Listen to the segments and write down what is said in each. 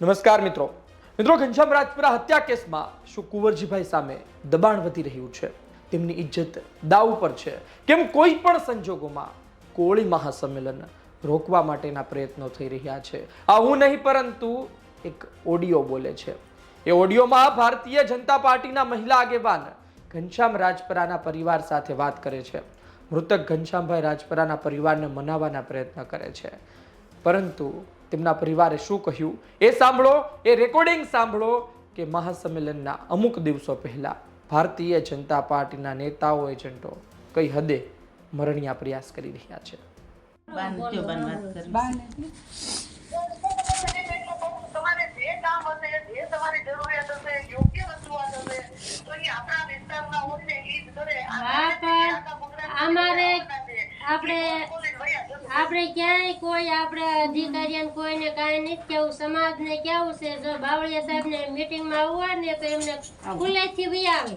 નમસ્કાર મિત્રો ઘનશ્યામ રાજપરા હત્યા કેસમાં શું કુંવરજીભાઈ સામે દબાણ વધી રહ્યું છે, તેમની ઇજ્જત દાવ પર છે, કેમ કોઈ પણ સંજોગોમાં કોળી મહાસંમેલન રોકવા માટેના પ્રયત્નો થઈ રહ્યા છે? આ હું નહીં પરંતુ એક ઓડિયો બોલે છે. એ ઓડિયોમાં ભારતીય જનતા પાર્ટીના મહિલા આગેવાન ઘનશ્યામ રાજપરાના પરિવાર સાથે વાત કરે છે. મૃતક ઘનશ્યામભાઈ રાજપરાના પરિવારને મનાવવાના પ્રયત્ન કરે છે, પરંતુ તેમના પરિવારે શું કહ્યું એ સાંભળો. એ રેકોર્ડિંગ સાંભળો કે મહાસંમેલનના અમુક દિવસો પહેલા ભારતીય જનતા પાર્ટીના નેતાઓ એજન્ટો કઈ હદે મરણિયા પ્રયાસ કરી રહ્યા છે. આપણે ક્યાંય કોઈ આપણે અધિકારીઓને કોઈને કાંઈ નથી કેવું, સમાજને કેવું છે. જો બાવળિયા સાહેબને મીટિંગમાં આવવું હોય ને તો એમને ખુલ્લેથી બી આવે.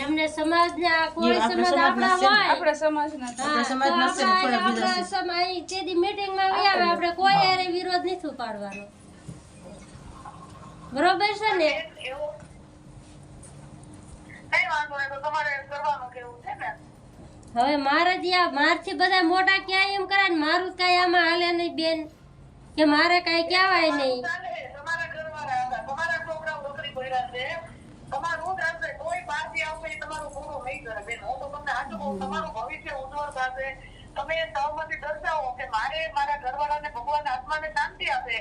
એમને સમાજને કોઈ સમાજ આપણા હોય આપણા સમાજ તેથી મીટિંગમાં બી આવે. આપણે કોઈ એરે વિરોધ નથી ઉપાડવાનો. બરોબર છે ને? હવે મારા જ્યાં મારથી બધા મોટા ક્યાં એમ કરે ને મારું કઈ આમાં હાલે નહીં બેન, કે મારે કઈ કહેવાય નહીં. તમે સૌમાંથી દર્શાવો કે મારે મારા ઘરવાળાને ભગવાન આત્માને શાંતિ આપે,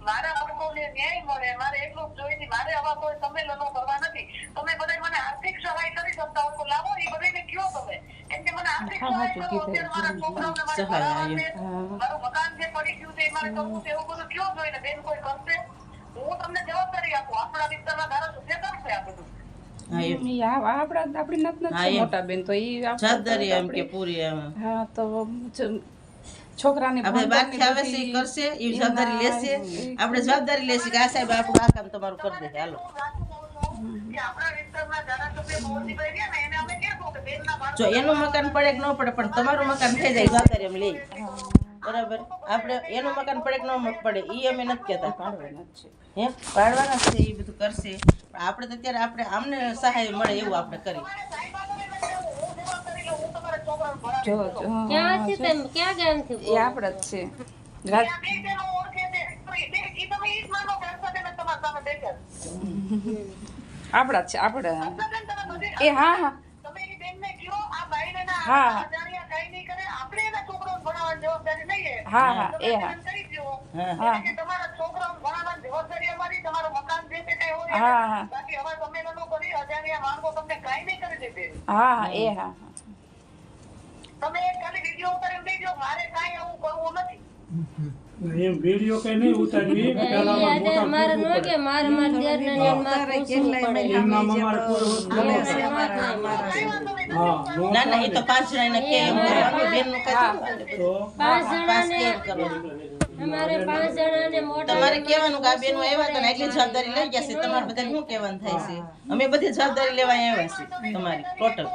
મારા બાળકોને ન્યાય મળે, મારે એટલું જ જોઈએ. મારે આવા કોઈ સંમેલનો કરવા નથી. તમે બધા મને આર્થિક સહાય કરી શકતા હોય તો લાવો, એ બધાને કયો તમે. કેમ કે મને આર્થિક સહાય કરો, અત્યારે મારા છોકરાઓને મારું મકાન જે પડી ગયું છે એ મારે કરવું છે, એવું બધું કયો જોઈએ ને બેન કોઈ કરશે? હું તમને જવાબદારી આપું, આપણા વિસ્તારના ધારાસભ્ય કરશે આ બધું. છોકરાને જવાબદારી લેશે, આપણે જવાબદારી લેશે કે આ સાહેબ આપણું આ કામ તમારું કરી દે. હાલો, જો એનું મકાન પડે કે ન પડે પણ તમારું મકાન થઈ જાય જવાબદારી અમે લઈએ. બરાબર, આપણે એનું મકાન પડે કે ન પડે એ અમે નથી કહેતા, પાડવાના છે, એ બધું કરશે. આપણે તો અત્યારે આપણે આમને સહાય મળે એવું આપણે કરીએ. આપડા છે આપણે એ હા હા હા હા એ હા તમારા છોકરાઓ ભણાવવાની જવાબદારી અમારી, તમારું મકાન જે છે તે હોય. હા હા બાકી હવે સંમેલનો કરી અજાણ્યા માણસો તમને કાઈ નહીં કરી દે. હા હા એ હા તમે ખાલી વિડિયો ઉતારીને દેજો, મારે કાઈ એવું કરવું નથી. એમ વિડિયો કઈ નહીં ઉતારવી, મારે નો કે મારે દેર ને મારે ના ના, એ તો 5 જણાને કે એમ કરવાનું, બેન નું કઈ 5 જણાને અમારે 5 જણાને મોટા તમારે કહેવાનું કે આ બેનો આવ્યા હતા ને એટલી જવાબદારી લઈ ગયા છે. તમારે બધા શું કહેવાનું થાય છે? અમે બધી જવાબદારી લેવા આવ્યા છે તમારી ટોટલ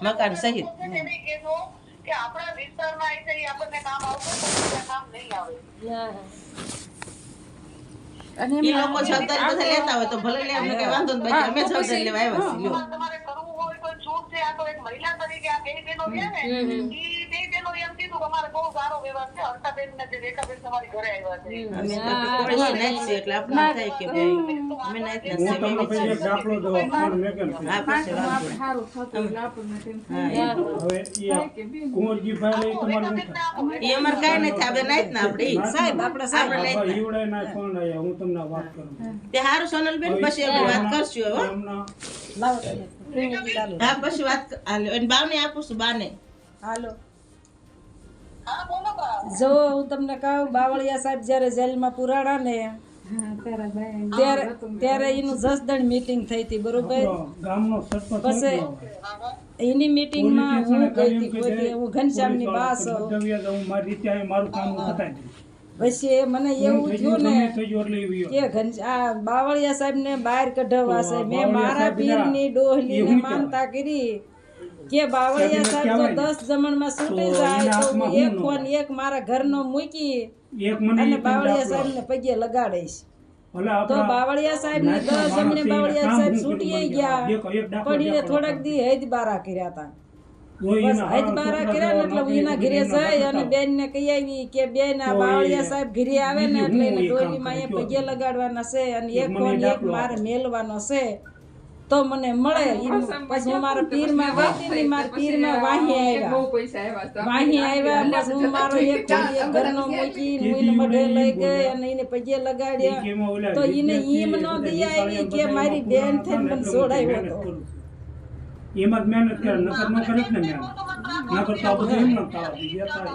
મકાન સહિત. કે આપણા વિસ્તારમાં આવી છે આપણને કામ આવશે, કામ નહીં આવે. એ લોકો જવાબદારી બધા લેતા હોય તો ભલે લે, અમને કઈ વાંધો નથી. બાકી અમે જવાબદારી લેવા આવ્યા છીએ. તમારે કરવું હોય તો છૂટ છે. આ તો એક મહિલા તરીકે આ બે બહેનો છે ને, ઈ બે બહેનો એમ કીધું કે અમારે બહુ સારો વ્યવહાર છે. હર્ષાબેન ને જે રેખાબેન તમારી ઘરે આવ્યા છે, અમે તો કોળી નાચ છે એટલે આપણે થાય કે ભાઈ અમે નાચ ના દાખલો દો પણ મેં કેમ આ પછી વાંધો. હવે કુંવરજીભાઈ તમારું એ અમાર કાઈ નથી, આપણે નાચ ના આપણે સાહેબ આપણે સાહેબ ઈવડે ના ફોન આયા, હું તમને વાત કરું. તે હારું સોનલબેન પછી આપણે વાત કરશું. હવે હા પછી વાત હાલો, અને બાને આપું છું બાને. હાલો, હા બોલો બા. જો હું તમને કહું, બાવળિયા સાહેબ જ્યારે જેલમાં પુરાણા ને ત્યારે એનું જસદણ મીટિંગ થઈ હતી, બરોબર? ગામનો સરપંચ પછી એની મીટિંગમાં હું ગઈ હતી, કોઈ હું ઘનશ્યામની બાસ હું મારી રીતે મારું કામ બતાવી. પછી મને એવું થયું ને કે આ બાવળિયા સાહેબ ને બહાર કઢાવવા છે. મેં મારા પીરની ડોહલીને માનતા કરી કે બાવળિયા સાહેબ જો 10 જમણમાં છૂટી જાય તો એક ફોન એક મારા ઘરનો મૂકી અને બાવળિયા સાહેબ ને પગે લગાડીશ. ભલે તો આપણા બાવળિયા સાહેબ ને નાતના 10 અમને માણસ છે, બાવળિયા કામ સાહેબ હું છૂટી કીધું ગયા મને એક દાખલો પણ એને દેખાડો થોડાક દી હૈદ બારા કર્યા હતા તોય બસ એના હૈદ હારા બારા છોકરા કર્યા ને જેવા એટલે હું એના ઘરે નોકરી જઈ અને કરતા બેન ને કહી આવી કે બેન આ તો એ બાવળિયા સાહેબ ઘરે આવે ને બીજું એટલે હું એને એ કામ ડોલીમાં કરે, અહીંયા જો. પગે લગાડવાના છે અને એક મને કોણ એક દાખલો મારે આપો. મેલવાનો છે તો મને મળે પછી હું મારા પીરમાં વાંચી ને મારા પીરમાં વાહી આવ્યા વાહી આવ્યા પછી હું મારો એક ઘોડી એક ઘરનો મૂકી હું એને મઢે લઈ ગઈ અને એને પગે લગાડ્યા કે એમાં ઓલા તો એને વિદ્યાર્થી એમ ન બધા દઈ આવી નિશાળે કે બધા મારી એમાં બેન પૂરા થઈને હતા મને ને સોડાવ્યો હતો એટલે હું મહેનત કરું. એમાં જ મહેનત કરે નકર ન કરે જ ને મહેનત નકર તો આ બધું એમ ન થવા દે. જે થાય.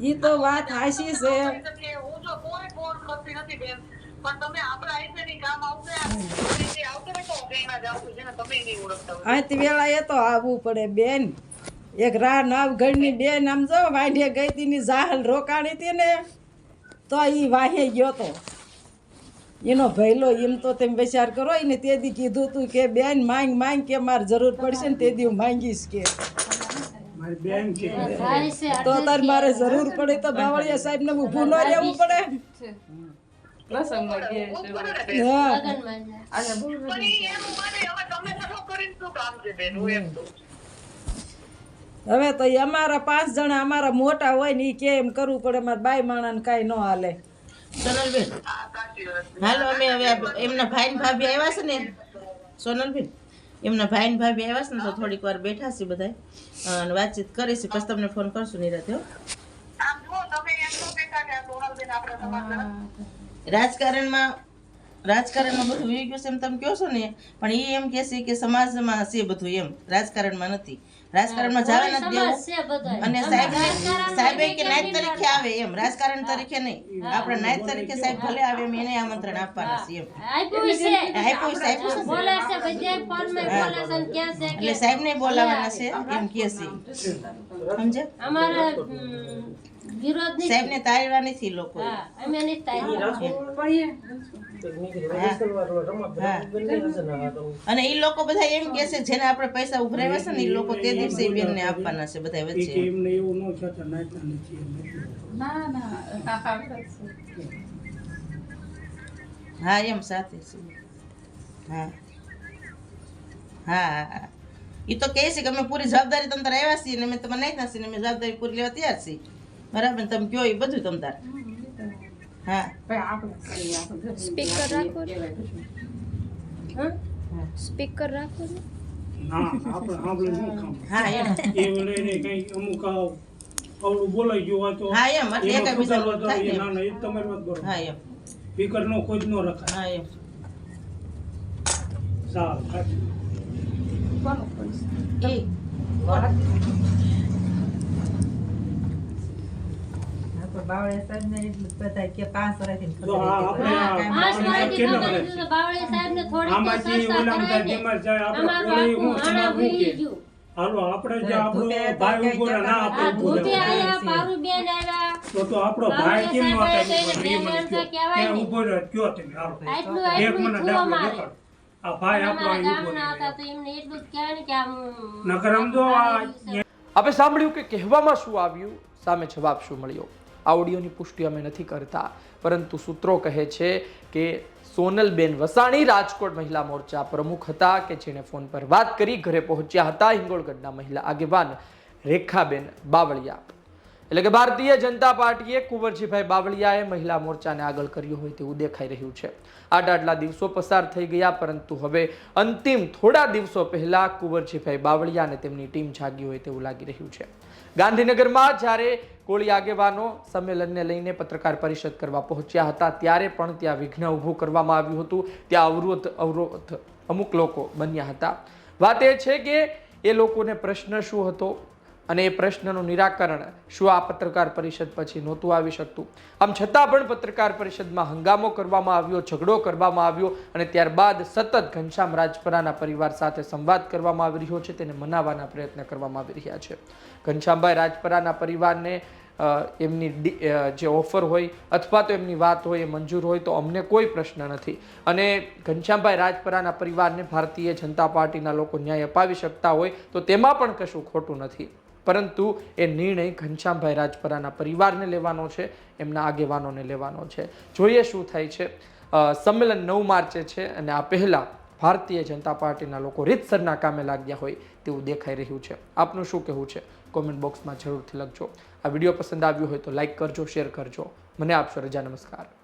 ઈ તો વાત હાચી છે કે હું જો કોઈ ફોર્સ કરતી નથી બેન પણ તમે આપણા આઈસેની કામ આવશે અને જે આવશે ને તો હું કહીને જાઉં છું જેને તમે નહીં ઓળખતા હોય. અહીંથી વેળાએ તો આવવું પડે બેન એક રાહ નવ ઘરની બેન આમ જો વાંઢે ગઈ હતી ની જાહલ રોકાણી હતી ને તો ઈ વાહે ગયો તો એનો ભયલો એમ તો તમે વિચાર કરો ને તે દી કીધું તું કે બેન માંગ કે મારે જરૂર પડશે ને તે દી હું માંગીશ કે મારી બેન છે થાય છે તો તાર મારે જરૂર પડે તો બાવળિયા સાહેબ ને ઊભું ન રહેવું પડે હા લગનમાં જાય. પણ ઈ એમ માને હવે તમે નતો કરીને શું કામ છે બેન હું એમ કહું. હવે તો ઈ અમારા 5 જણા અમારા મોટા હોય ને ઈ કે એમ કરવું પડે મારા બાઈ માણાને કાંઈ ન હાલે સોનલબેન આ સાચી વાત. હાલો અમે હવે એમના ભાઈ ને ભાભી આવ્યા છે ને સોનલબેન એમના ભાઈ ને ભાભી આવ્યા છે ને તો થોડીક વાર બેઠા છે બધા અને વાતચીત કરીશું પછી તમને ફોન કરશું નિરાતે હો. આમ જુઓ તમે એમ તો કહેતા કે આ સોનલબેન આપણા સમાજના રાજકારણમાં બધું વી ગયું છે એમ તમે કહો છો ને પણ એ એમ કહે છે કે સમાજમાં છે બધું એમ રાજકારણમાં નથી રાજકારણમાં જવા નથી દેવું સમાજ છે બધાય. અને સાહેબે કે નાયક તરીકે આવે એમ રાજકારણ તરીકે નહીં આપણે નાયક તરીકે સાહેબ ભલે આવે એમ એને આમંત્રણ આપવાના છે એમ આપ્યું છે આપ્યું છે, આપ્યું છે. બોલે છે બધે ફોનમાં બોલે છે ને ક્યાં છે એટલે કે સાહેબને બોલાવાના છે એમ કહે છે સમજે અમારા વિરોધ નહીં. સાહેબને તારવા નથી લોકો હા અમે નહીં થાય. અને એ લોકો બધા એમ કે છે જેને આપણે પૈસા ઉભરાવ્યા છે ને એ લોકો તે દિવસે ઈ બેનને આપવાના છે બધા ઈ કે વચ્ચે એમને એવું ન થતા નાચતા નથી એમ. હા એમ સાથે છે હા હા હા એ તો કહે છે કે અમે પૂરી જવાબદારી તમ તાર આવ્યા છીએ ને અમે તમને નહીં થશે ને અમે જવાબદારી પૂરી લેવા તૈયાર છીએ બરાબર ને તમે કહો એ બધું તમ તાર હા સ્પીકર રાખો સ્પીકર રાખો ના આપણે સાંભળે ન ખાવ હા એમ એ વડે એને કઈ અમુક અવળું બોલાઈ ગયું હોય તો હા એમ એટલે એમાં એકબીજા સુધારવા થાય તો ને એ ના ના એ તમારી વાત બરોબર હા એમ સ્પીકર નો કોઈ જ ન રખાય હા એમ સારું સાચું. એ તો આ આપણે પાંચ વર્ષથી કેટલા ખબર વર્ષ છે તો બાવળિયા સાહેબને થોડીક તો આમાંથી ચર્ચા ઓલા બધા કરાય ને. જેમાં જાય આપણે અમારું કોઈ હું આખું સમાજ આણા હું કે ભૂલી ગયું. હાલો આપણે જે આપણો ભાઈ ઉભો રહે, ના આ આપણે ઉભો ધોતી રહે. આયા પારુબેન આવ્યા તો આપણો ભાઈ કેમ ન બાવળિયા થાય સાહેબે ઉપર? એ મને બેન કયો. કહેવાય ક્યાં ને. ઉભો રહ્યો કયો તમે હાલો આટલું એક આટલું મને છુઓ દાખલો મારે દેખાડો. આ ભાઈ આપણો અમારા અહીં ઉભો ગામના હતા રહ્યો. તો એમને એટલું જ કહેવાય ને કે આમ નકર આમ જો આ આપણે સાંભળ્યું કે કહેવામાં શું આવ્યું, સામે જવાબ શું મળ્યો. આ ઓડિયોની પુષ્ટિ અમે નથી કરતા, પરંતુ સૂત્રો કહે છે કે સોનલબેન વસાણી રાજકોટ મહિલા મોરચા પ્રમુખ હતા કે જેણે ફોન પર વાત કરી ઘરે પહોંચ્યા હતા હિંગોળગઢના મહિલા આગેવાન રેખાબેન બાવળિયા. એટલે કે ભારતીય જનતા પાર્ટીએ કુંવરજીભાઈ બાવળિયાએ મહિલા મોરચાને આગળ કર્યો હોય તેવું દેખાઈ રહ્યું છે. આટલા દિવસો પસાર થઈ ગયા, પરંતુ હવે અંતિમ થોડા દિવસો પહેલા કુંવરજીભાઈ બાવળિયા અને તેમની ટીમ જાગી હોય તેવું લાગી રહ્યું છે. ગાંધીનગરમાં જ્યારે કોળી આગેવાનો સંમેલનને લઈને પત્રકાર પરિષદ કરવા પહોંચ્યા હતા ત્યારે પણ ત્યાં વિઘ્ન ઊભું કરવામાં આવ્યું હતું. ત્યાં અવરોધ અમુક લોકો બન્યા હતા. વાત એ છે કે એ લોકોને પ્રશ્ન શું હતો અને એ પ્રશ્નનું નિરાકરણ શું આ પત્રકાર પરિષદ પછી નહોતું આવી શકતું. આમ છતાં પણ પત્રકાર પરિષદમાં હંગામો કરવામાં આવ્યો, ઝઘડો કરવામાં આવ્યો અને ત્યારબાદ સતત ઘનશ્યામ રાજપરાના પરિવાર સાથે સંવાદ કરવામાં આવી રહ્યો છે, તેને મનાવવાના પ્રયત્ન કરવામાં આવી રહ્યા છે. ઘનશ્યામભાઈ રાજપરાના પરિવારને એમની જે ઓફર હોય અથવા તો એમની વાત હોય એ મંજૂર હોય તો અમને કોઈ પ્રશ્ન નથી. અને ઘનશ્યામભાઈ રાજપરાના પરિવારને ભારતીય જનતા પાર્ટીના લોકો ન્યાય અપાવી શકતા હોય તો તેમાં પણ કશું ખોટું નથી, પરંતુ એ નિર્ણય ઘનશ્યામભાઈ રાજપરાના પરિવારને લેવાનો છે, એમના આગેવાનોને લેવાનો છે. જોઈએ શું થાય છે. સંમેલન 9 માર્ચે છે અને આ પહેલાં ભારતીય જનતા પાર્ટીના લોકો રીતસરના કામે લાગ્યા હોય તેવું દેખાઈ રહ્યું છે. આપનું શું કહેવું છે કોમેન્ટ બોક્સમાં જરૂરથી લખજો. આ વિડીયો પસંદ આવ્યો હોય તો લાઈક કરજો, શેર કરજો. મને આપશો રજા. નમસ્કાર.